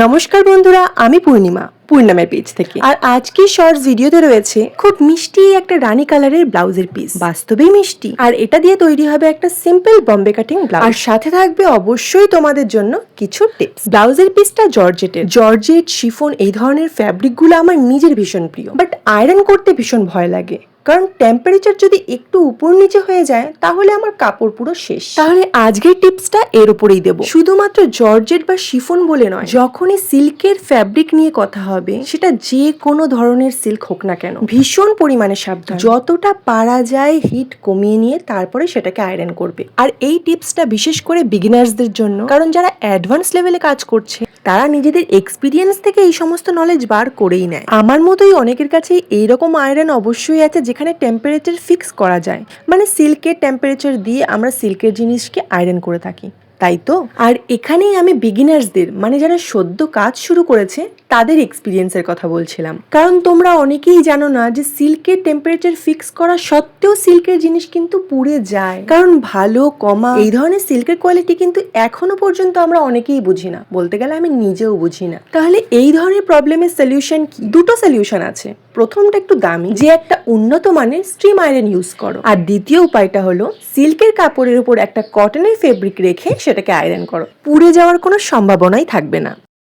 নমস্কার বন্ধুরা, আমি পূর্ণিমার পেজ থেকে। আর আজকে শর্টস ভিডিওতে রয়েছে খুব মিষ্টি একটা রানী কালারের ব্লাউজের পিস, বাস্তবেই মিষ্টি। আর এটা দিয়ে তৈরি হবে একটা সিম্পল বম্বে কাটিং ব্লাউজ, আর সাথে থাকবে অবশ্যই তোমাদের জন্য কিছু টিপস। ব্লাউজের পিসটা জর্জেট, শিফন এই ধরনের ফ্যাব্রিকগুলো আমার নিজের ভীষণ প্রিয়, বাট আয়রন করতে ভীষণ ভয় লাগে, কারণ টেম্পারেচার যদি একটু উপর নিচে হয়ে যায় তাহলে আমার কাপড় পুরো শেষ। তাহলে আজকের টিপসটা এর উপরেই দেব। শুধুমাত্র জর্জেট বা শিফন বলে নয়, যখনই সিল্কের ফ্যাব্রিক নিয়ে কথা হবে, সেটা যে কোনো ধরনের সিল্ক হোক না কেন, ভীষণ পরিমাণে সাবধান। যতটা পারা যায় হিট কমিয়ে নিয়ে তারপরে সেটাকে আয়রন করবে। আর এই টিপসটা বিশেষ করে বিগিনার্সদের জন্য, কারণ যারা অ্যাডভান্স লেভেলে কাজ করছে তারা নিজেদের এক্সপিরিয়েন্স থেকে এই সমস্ত নলেজ বার করেই নেয়। আমার মতোই অনেকের কাছে এইরকম আয়রন অবশ্যই আছে যেখানে টেম্পারেচার ফিক্স করা যায়, মানে সিল্কের টেম্পারেচার দিয়ে আমরা সিল্কের জিনিসকে আয়রন করে থাকি, তাই তো। আর এখানেই আমি বিগিনার্সদের, মানে যারা সদ্য কাজ শুরু করেছে তাদের এক্সপিরিয়েন্সের কথা বলছিলাম। কারণ তোমরা অনেকেই জানো না যে সিল্কের টেম্পারেচার ফিক্স করা সত্ত্বেও সিল্কের জিনিস কিন্তু পুড়ে যায়। কারণ ভালো কমা এই ধরনের সিল্কের কোয়ালিটি কিন্তু এখনো পর্যন্ত আমরা অনেকেই বুঝি না, বলতে গেলে আমি নিজেও বুঝি না। তাহলে এই ধরনের প্রবলেমের সলিউশন কি? দুটো সলিউশন আছে। প্রথমটা একটু দামি, যে একটা উন্নত মানের স্ট্রিম আয়রন ইউজ করো। আর দ্বিতীয় উপায়টা হলো সিল্কের কাপড়ের উপর একটা কটনের ফেব্রিক রেখে সেটাকে আয়রন করো, পুড়ে যাওয়ার কোনো সম্ভাবনাই থাকবে না।